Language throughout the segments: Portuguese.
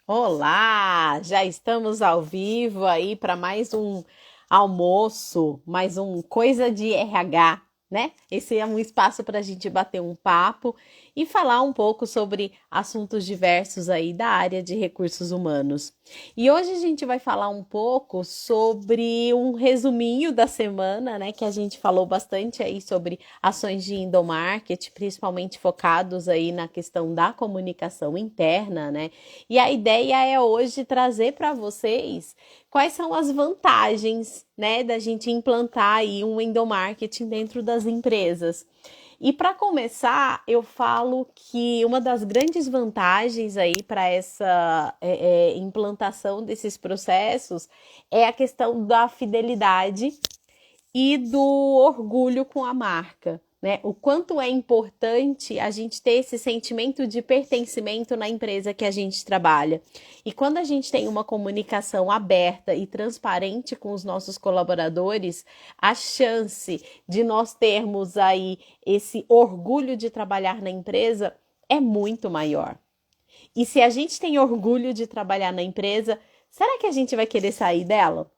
Olá, já estamos ao vivo aí para mais um almoço, mais um Coisa de RH, né? Esse é um espaço para a gente bater um papo e falar um pouco sobre assuntos diversos aí da área de recursos humanos. E hoje a gente vai falar um pouco sobre um resuminho da semana, né? Que a gente falou bastante aí sobre ações de endomarketing, principalmente focados aí na questão da comunicação interna, né? E a ideia é hoje trazer para vocês quais são as vantagens, né, da gente implantar aí um endomarketing dentro das empresas. E para começar, eu falo que uma das grandes vantagens aí para essa implantação desses processos é a questão da fidelidade e do orgulho com a marca, né? O quanto é importante a gente ter esse sentimento de pertencimento na empresa que a gente trabalha. E quando a gente tem uma comunicação aberta e transparente com os nossos colaboradores, a chance de nós termos aí esse orgulho de trabalhar na empresa é muito maior. E se a gente tem orgulho de trabalhar na empresa, será que a gente vai querer sair dela?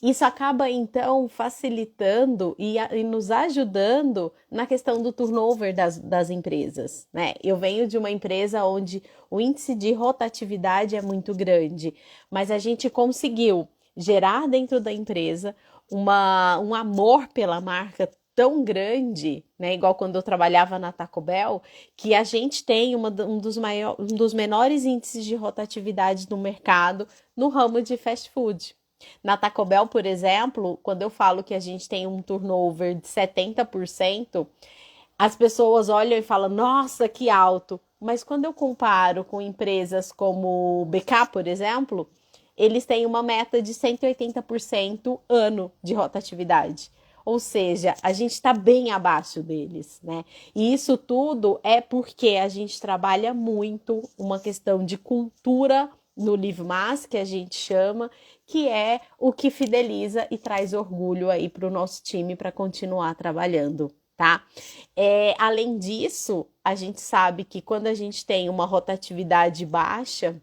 Isso acaba então facilitando e nos ajudando na questão do turnover das empresas, né? Eu venho de uma empresa onde o índice de rotatividade é muito grande, mas a gente conseguiu gerar dentro da empresa um amor pela marca tão grande, né? Igual quando eu trabalhava na Taco Bell, que a gente tem um dos menores índices de rotatividade no mercado no ramo de fast food. Na Taco Bell, por exemplo, quando eu falo que a gente tem um turnover de 70%, as pessoas olham e falam, nossa, que alto. Mas quando eu comparo com empresas como o BK, por exemplo, eles têm uma meta de 180% ano de rotatividade. Ou seja, a gente está bem abaixo deles, né? E isso tudo é porque a gente trabalha muito uma questão de cultura no Live Más, que a gente chama, que é o que fideliza e traz orgulho aí para o nosso time para continuar trabalhando, tá? Além disso, a gente sabe que quando a gente tem uma rotatividade baixa,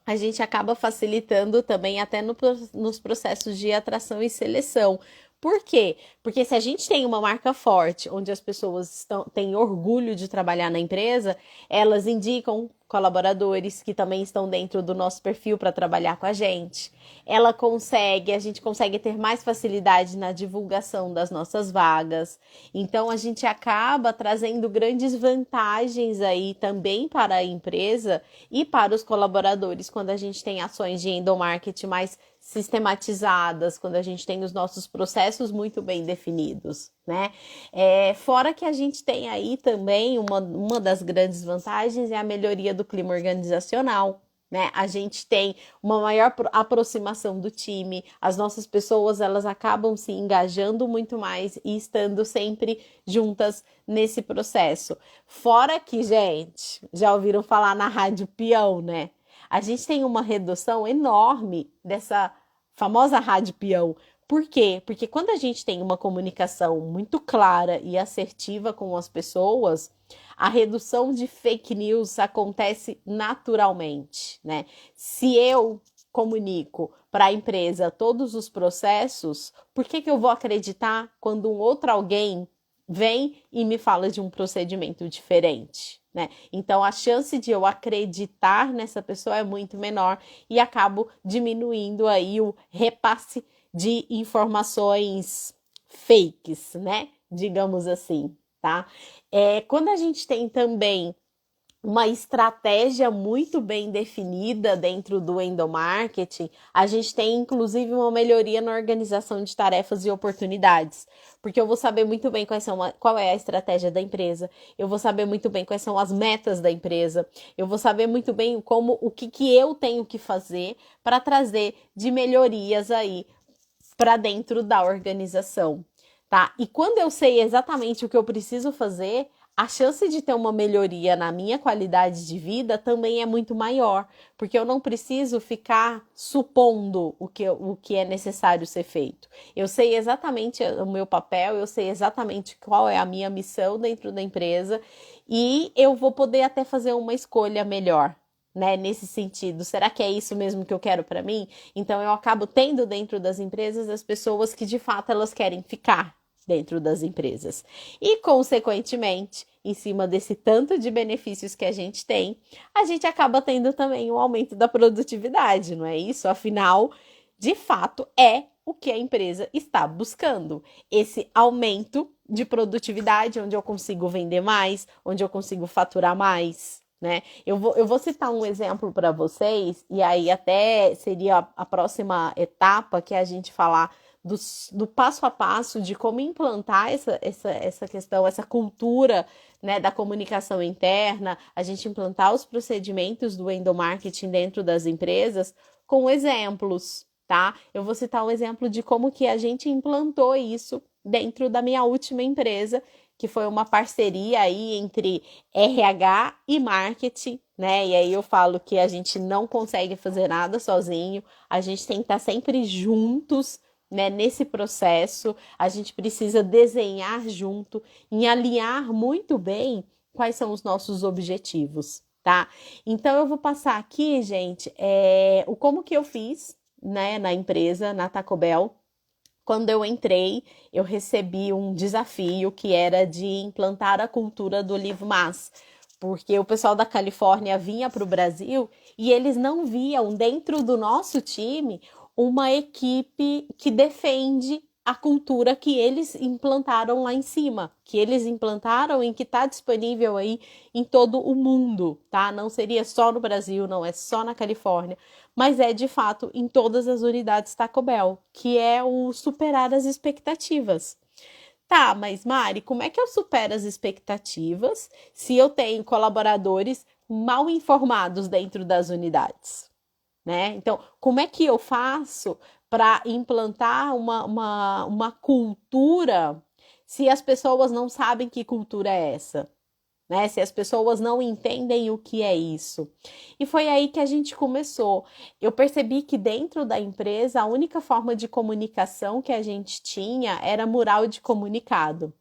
a gente acaba facilitando também até nos processos de atração e seleção. Por quê? Porque se a gente tem uma marca forte, onde as pessoas têm orgulho de trabalhar na empresa, elas indicam colaboradores que também estão dentro do nosso perfil para trabalhar com a gente. A gente consegue ter mais facilidade na divulgação das nossas vagas. Então a gente acaba trazendo grandes vantagens aí também para a empresa e para os colaboradores quando a gente tem ações de endomarketing mais sistematizadas, quando a gente tem os nossos processos muito bem definidos, né? Fora que a gente tem aí também uma das grandes vantagens é a melhoria do clima organizacional. Né? A gente tem uma maior aproximação do time, as nossas pessoas elas acabam se engajando muito mais e estando sempre juntas nesse processo. Fora que, gente, já ouviram falar na Rádio Peão, né? A gente tem uma redução enorme dessa famosa rádio peão. Por quê? Porque quando a gente tem uma comunicação muito clara e assertiva com as pessoas, a redução de fake news acontece naturalmente, né? Se eu comunico para a empresa todos os processos, por que eu vou acreditar quando um outro alguém vem e me fala de um procedimento diferente, né? Então a chance de eu acreditar nessa pessoa é muito menor e acabo diminuindo aí o repasse de informações fakes, né? Digamos assim, tá? Quando a gente tem também uma estratégia muito bem definida dentro do endomarketing, a gente tem inclusive uma melhoria na organização de tarefas e oportunidades, porque eu vou saber muito bem qual é a estratégia da empresa, eu vou saber muito bem quais são as metas da empresa, eu vou saber muito bem o que eu tenho que fazer para trazer de melhorias aí para dentro da organização, tá? E quando eu sei exatamente o que eu preciso fazer, a chance de ter uma melhoria na minha qualidade de vida também é muito maior, porque eu não preciso ficar supondo o que é necessário ser feito. Eu sei exatamente o meu papel, eu sei exatamente qual é a minha missão dentro da empresa e eu vou poder até fazer uma escolha melhor, né, nesse sentido? Será que é isso mesmo que eu quero para mim? Então eu acabo tendo dentro das empresas as pessoas que de fato elas querem ficar dentro das empresas. E consequentemente, em cima desse tanto de benefícios que a gente acaba tendo também um aumento da produtividade, não é isso? Afinal, de fato, é o que a empresa está buscando. Esse aumento de produtividade, onde eu consigo vender mais, onde eu consigo faturar mais, né? Eu vou citar um exemplo para vocês, e aí até seria a próxima etapa que é a gente falar do passo a passo de como implantar essa questão, essa cultura, né, da comunicação interna, a gente implantar os procedimentos do endomarketing dentro das empresas com exemplos, tá? Eu vou citar um exemplo de como que a gente implantou isso dentro da minha última empresa, que foi uma parceria aí entre RH e marketing, né? E aí eu falo que a gente não consegue fazer nada sozinho, a gente tem que estar sempre juntos, né, nesse processo, a gente precisa desenhar junto e alinhar muito bem quais são os nossos objetivos, tá? Então eu vou passar aqui, gente, o como que eu fiz, né, na empresa, na Taco Bell. Quando eu entrei, eu recebi um desafio que era de implantar a cultura do Live Más, porque o pessoal da Califórnia vinha para o Brasil e eles não viam dentro do nosso time uma equipe que defende a cultura que eles implantaram lá em cima, que eles implantaram e que está disponível aí em todo o mundo, tá? Não seria só no Brasil, não é só na Califórnia, mas é de fato em todas as unidades Taco Bell, que é o superar as expectativas. Tá, mas Mari, como é que eu supero as expectativas se eu tenho colaboradores mal informados dentro das unidades? Né? Então, como é que eu faço para implantar uma cultura se as pessoas não sabem que cultura é essa? Né? Se as pessoas não entendem o que é isso. E foi aí que a gente começou. Eu percebi que dentro da empresa a única forma de comunicação que a gente tinha era mural de comunicado.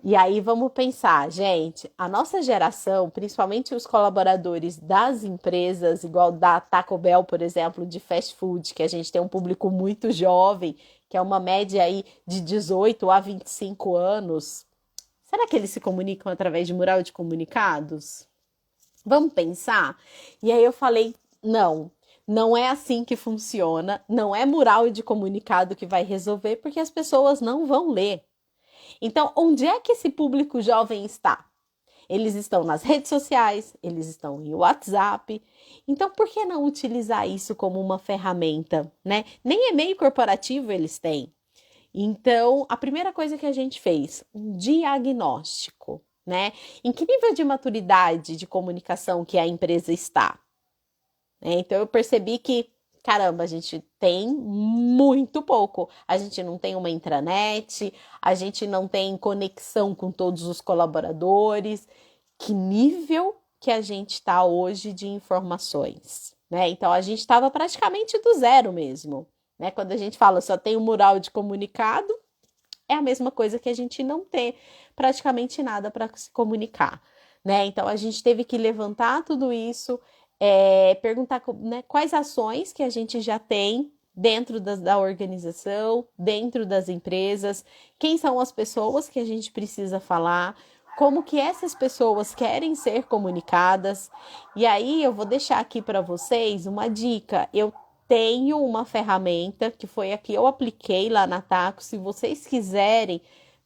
E aí vamos pensar, gente, a nossa geração, principalmente os colaboradores das empresas, igual da Taco Bell, por exemplo, de fast food, que a gente tem um público muito jovem, que é uma média aí de 18 a 25 anos. Será que eles se comunicam através de mural de comunicados? Vamos pensar? E aí eu falei, não, não é assim que funciona, não é mural de comunicado que vai resolver, porque as pessoas não vão ler. Então, onde é que esse público jovem está? Eles estão nas redes sociais, eles estão em WhatsApp. Então, por que não utilizar isso como uma ferramenta, né? Nem e-mail corporativo eles têm. Então, a primeira coisa que a gente fez, um diagnóstico, né? Em que nível de maturidade de comunicação que a empresa está? Então, eu percebi que, caramba, a gente tem muito pouco. A gente não tem uma intranet, a gente não tem conexão com todos os colaboradores. Que nível que a gente está hoje de informações, né? Então, a gente estava praticamente do zero mesmo, né? Quando a gente fala só tem um mural de comunicado, é a mesma coisa que a gente não ter praticamente nada para se comunicar, né? Então, a gente teve que levantar tudo isso, perguntar, né, quais ações que a gente já tem dentro da organização, dentro das empresas, quem são as pessoas que a gente precisa falar, como que essas pessoas querem ser comunicadas. E aí eu vou deixar aqui para vocês uma dica. Eu tenho uma ferramenta que foi a que eu apliquei lá na Taco. Se vocês quiserem,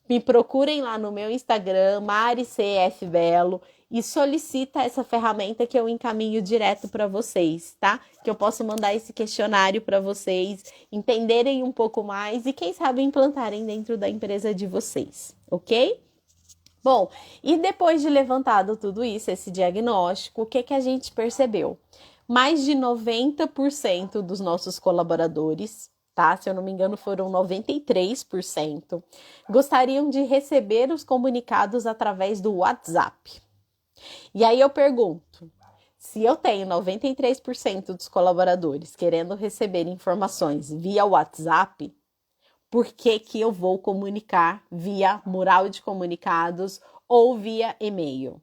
me procurem lá no meu Instagram, maricfbelo, e solicita essa ferramenta que eu encaminho direto para vocês, tá? Que eu posso mandar esse questionário para vocês entenderem um pouco mais e quem sabe implantarem dentro da empresa de vocês, ok? Bom, e depois de levantado tudo isso, esse diagnóstico, o que que a gente percebeu? Mais de 90% dos nossos colaboradores, tá? Se eu não me engano, foram 93%, gostariam de receber os comunicados através do WhatsApp. E aí eu pergunto, se eu tenho 93% dos colaboradores querendo receber informações via WhatsApp, por que que eu vou comunicar via mural de comunicados ou via e-mail?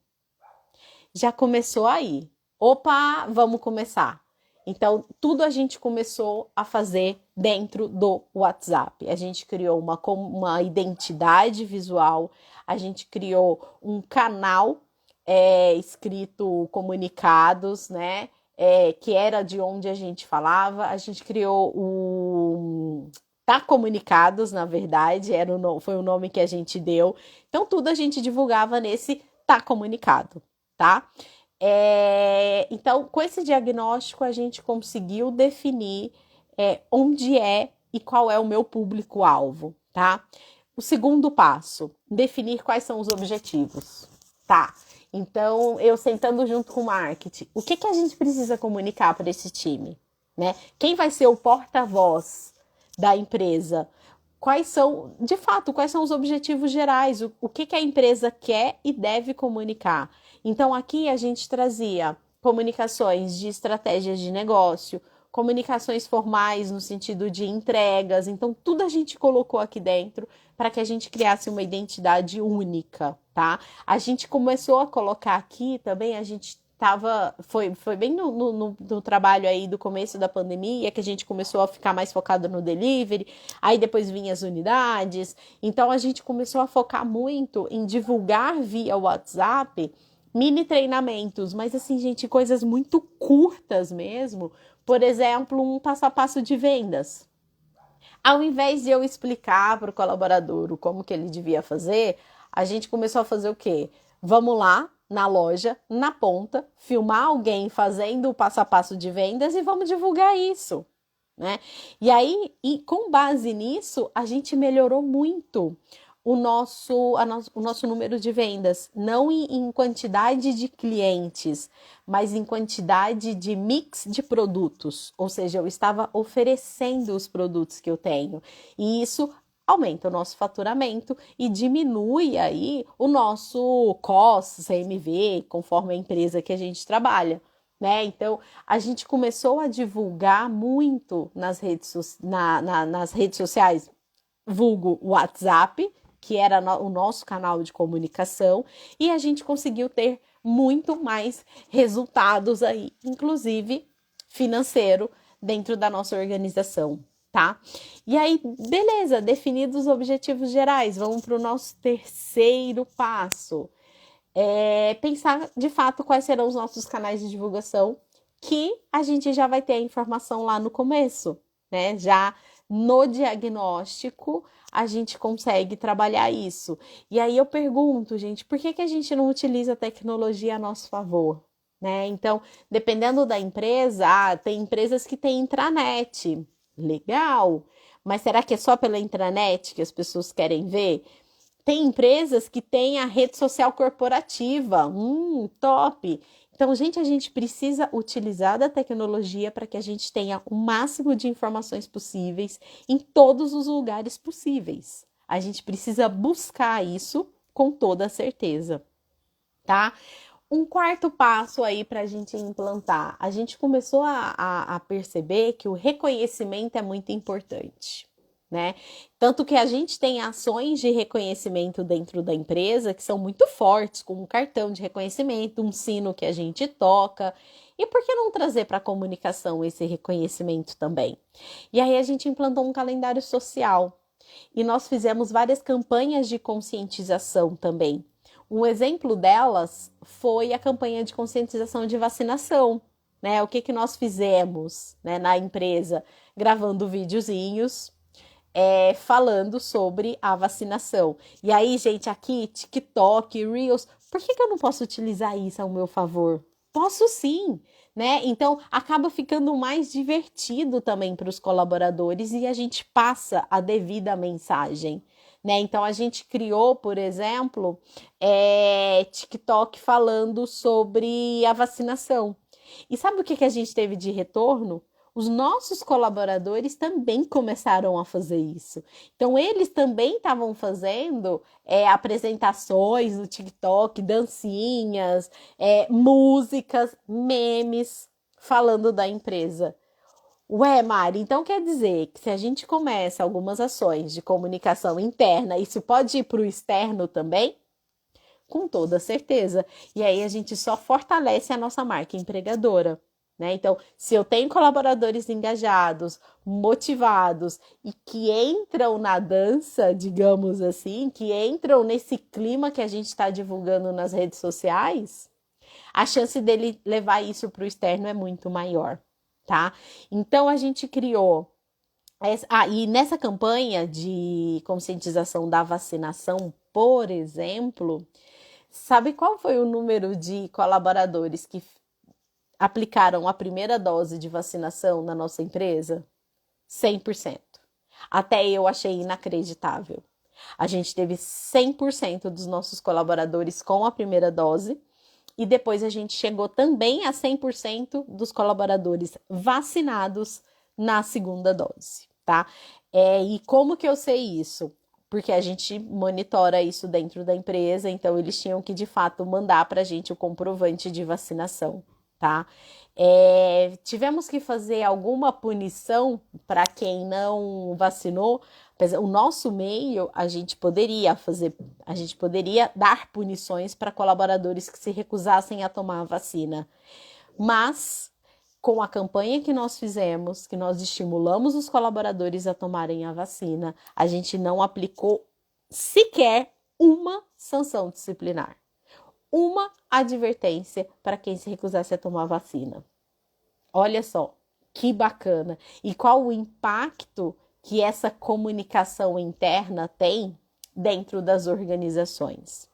Já começou aí. opa, vamos começar. Então, tudo a gente começou a fazer dentro do WhatsApp. A gente criou uma identidade visual, a gente criou um canal escrito comunicados, né? Que era de onde a gente falava. A gente criou o Tá Comunicados, na verdade, foi o nome que a gente deu. Então, tudo a gente divulgava nesse Tá Comunicado, tá? Então, com esse diagnóstico, a gente conseguiu definir onde e qual é o meu público-alvo, tá? O segundo passo, definir quais são os objetivos, tá? Então, eu sentando junto com o marketing, o que a gente precisa comunicar para esse time, né? Quem vai ser o porta-voz da empresa? Quais são, de fato, quais são os objetivos gerais? O que a empresa quer e deve comunicar? Então, aqui a gente trazia comunicações de estratégias de negócio, comunicações formais no sentido de entregas. Então, tudo a gente colocou aqui dentro para que a gente criasse uma identidade única, tá? A gente começou a colocar aqui também, a gente foi bem no trabalho aí do começo da pandemia que a gente começou a ficar mais focado no delivery, aí depois vinha as unidades, então a gente começou a focar muito em divulgar via WhatsApp mini treinamentos, mas assim, gente, coisas muito curtas mesmo, por exemplo, um passo a passo de vendas. Ao invés de eu explicar para o colaborador como que ele devia fazer, a gente começou a fazer o quê? Vamos lá na loja, na ponta, filmar alguém fazendo o passo a passo de vendas e vamos divulgar isso, né? E aí, com base nisso, a gente melhorou muito o nosso número de vendas, não em quantidade de clientes, mas em quantidade de mix de produtos, ou seja, eu estava oferecendo os produtos que eu tenho, e isso aumenta o nosso faturamento e diminui aí o nosso COS, CMV, conforme a empresa que a gente trabalha. Né? Então, a gente começou a divulgar muito nas nas redes sociais, vulgo WhatsApp, que era o nosso canal de comunicação, e a gente conseguiu ter muito mais resultados aí, inclusive financeiro, dentro da nossa organização, tá? E aí, beleza, definidos os objetivos gerais, vamos para o nosso terceiro passo. Pensar de fato quais serão os nossos canais de divulgação, que a gente já vai ter a informação lá no começo, né? Já no diagnóstico, a gente consegue trabalhar isso. E aí eu pergunto, gente, por que a gente não utiliza a tecnologia a nosso favor? Né? Então, dependendo da empresa, tem empresas que têm intranet, legal, mas será que é só pela intranet que as pessoas querem ver? Tem empresas que têm a rede social corporativa, top! Então, gente, a gente precisa utilizar da tecnologia para que a gente tenha o máximo de informações possíveis em todos os lugares possíveis. A gente precisa buscar isso com toda certeza, tá? Um quarto passo aí para a gente implantar. A gente começou a perceber que o reconhecimento é muito importante. Né? Tanto que a gente tem ações de reconhecimento dentro da empresa que são muito fortes, como um cartão de reconhecimento, um sino que a gente toca. E por que não trazer para a comunicação esse reconhecimento também? E aí a gente implantou um calendário social. E nós fizemos várias campanhas de conscientização também. Um exemplo delas foi a campanha de conscientização de vacinação. Né? O que nós fizemos, né, na empresa? Gravando videozinhos, falando sobre a vacinação. E aí, gente, aqui, TikTok, Reels, por que eu não posso utilizar isso ao meu favor? Posso sim, né? Então, acaba ficando mais divertido também para os colaboradores e a gente passa a devida mensagem. Né? Então, a gente criou, por exemplo, TikTok falando sobre a vacinação. E sabe o que a gente teve de retorno? Os nossos colaboradores também começaram a fazer isso. Então, eles também estavam fazendo apresentações no TikTok, dancinhas, músicas, memes, falando da empresa. Ué, Mari, então quer dizer que se a gente começa algumas ações de comunicação interna, isso pode ir para o externo também? Com toda certeza. E aí a gente só fortalece a nossa marca empregadora, né? Então, se eu tenho colaboradores engajados, motivados e que entram na dança, digamos assim, que entram nesse clima que a gente está divulgando nas redes sociais, a chance dele levar isso para o externo é muito maior, tá? Então, a gente criou. E nessa campanha de conscientização da vacinação, por exemplo, sabe qual foi o número de colaboradores que aplicaram a primeira dose de vacinação na nossa empresa? 100%. Até eu achei inacreditável. A gente teve 100% dos nossos colaboradores com a primeira dose e depois a gente chegou também a 100% dos colaboradores vacinados na segunda dose, tá? E como que eu sei isso? Porque a gente monitora isso dentro da empresa, então eles tinham que de fato mandar para a gente o comprovante de vacinação, tá? Tivemos que fazer alguma punição para quem não vacinou. O nosso meio, a gente poderia dar punições para colaboradores que se recusassem a tomar a vacina. Mas, com a campanha que nós fizemos, que nós estimulamos os colaboradores a tomarem a vacina, a gente não aplicou sequer uma sanção disciplinar. Uma advertência para quem se recusasse a tomar a vacina. Olha só, que bacana. E qual o impacto que essa comunicação interna tem dentro das organizações.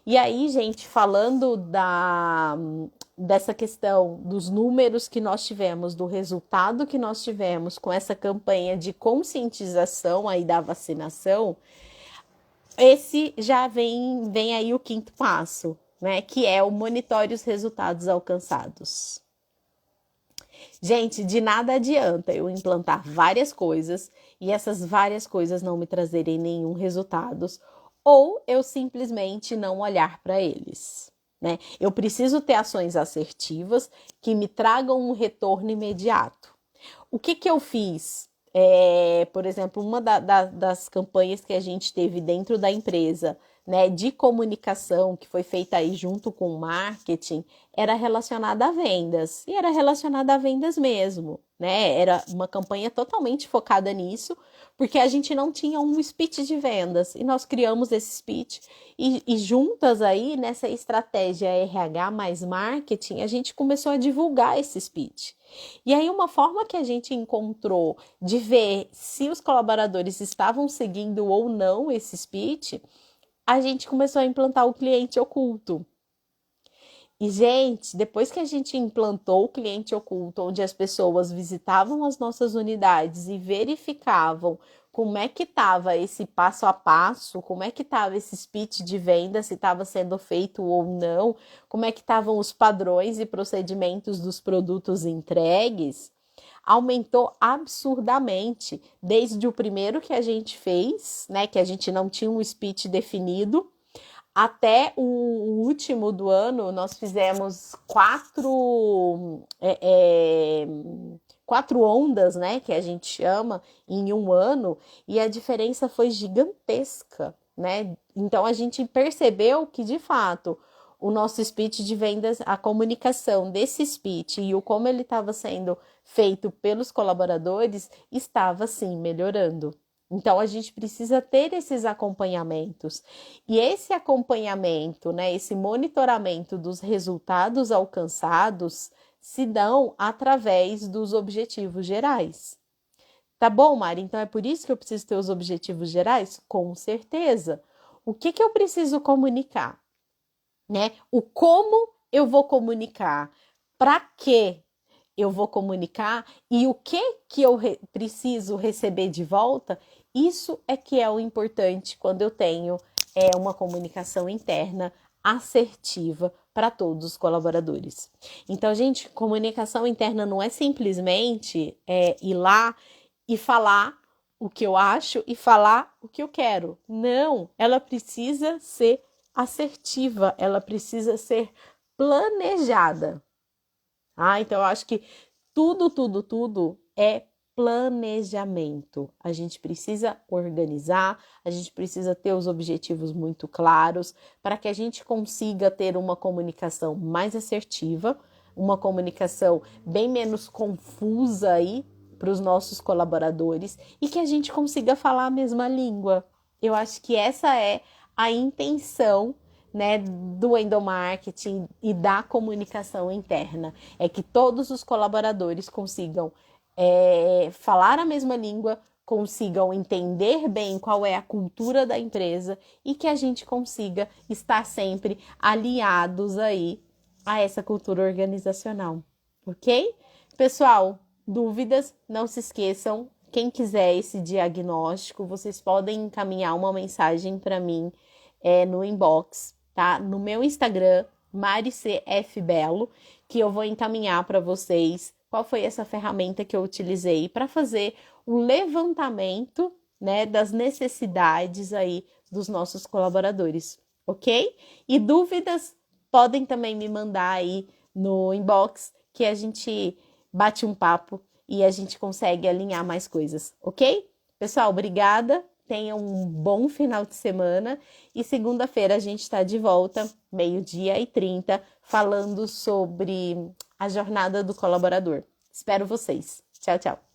E aí, gente, falando dessa questão dos números que nós tivemos, do resultado que nós tivemos com essa campanha de conscientização aí da vacinação, esse já vem aí o quinto passo, né? Que é o monitore os resultados alcançados. Gente, de nada adianta eu implantar várias coisas e essas várias coisas não me trazerem nenhum resultado, ou eu simplesmente não olhar para eles, né? Eu preciso ter ações assertivas que me tragam um retorno imediato. O que eu fiz? Por exemplo, uma das campanhas que a gente teve dentro da empresa, né, de comunicação, que foi feita aí junto com o marketing, era relacionada a vendas. E era relacionada a vendas mesmo, né? Era uma campanha totalmente focada nisso, porque a gente não tinha um speech de vendas. E nós criamos esse speech e juntas aí, nessa estratégia RH mais marketing, a gente começou a divulgar esse speech. E aí, uma forma que a gente encontrou de ver se os colaboradores estavam seguindo ou não esse speech, a gente começou a implantar o cliente oculto. E, gente, depois que a gente implantou o cliente oculto, onde as pessoas visitavam as nossas unidades e verificavam como é que estava esse passo a passo, como é que estava esse speech de venda, se estava sendo feito ou não, como é que estavam os padrões e procedimentos dos produtos entregues, aumentou absurdamente. Desde o primeiro que a gente fez, né, que a gente não tinha um speech definido, até o último do ano, nós fizemos quatro ondas, né, que a gente chama, em um ano, e a diferença foi gigantesca, né? Então, a gente percebeu que, de fato, o nosso speech de vendas, a comunicação desse speech e o como ele estava sendo feito pelos colaboradores, estava, sim, melhorando. Então, a gente precisa ter esses acompanhamentos. E esse acompanhamento, né, esse monitoramento dos resultados alcançados se dão através dos objetivos gerais. Tá bom, Mari? Então, é por isso que eu preciso ter os objetivos gerais? Com certeza. O que eu preciso comunicar? Né? O como eu vou comunicar? Para que eu vou comunicar? E o que eu preciso receber de volta? Isso é que é o importante quando eu tenho uma comunicação interna assertiva para todos os colaboradores. Então, gente, comunicação interna não é simplesmente ir lá e falar o que eu acho e falar o que eu quero. Não, ela precisa ser assertiva, ela precisa ser planejada. Então eu acho que tudo é planejamento. A gente precisa organizar, a gente precisa ter os objetivos muito claros para que a gente consiga ter uma comunicação mais assertiva, uma comunicação bem menos confusa aí para os nossos colaboradores e que a gente consiga falar a mesma língua. Eu acho que essa é a intenção, né, do endomarketing e da comunicação interna. É que todos os colaboradores consigam falar a mesma língua, consigam entender bem qual é a cultura da empresa e que a gente consiga estar sempre aliados aí a essa cultura organizacional, ok? Pessoal, dúvidas? Não se esqueçam, quem quiser esse diagnóstico, vocês podem encaminhar uma mensagem para mim no inbox, tá? No meu Instagram, maricfbelo, que eu vou encaminhar para vocês qual foi essa ferramenta que eu utilizei para fazer o levantamento, né, das necessidades aí dos nossos colaboradores, ok? E dúvidas podem também me mandar aí no inbox que a gente bate um papo e a gente consegue alinhar mais coisas, ok? Pessoal, obrigada. Tenham um bom final de semana e segunda-feira a gente está de volta, 12h30, falando sobre a jornada do colaborador. Espero vocês. Tchau, tchau.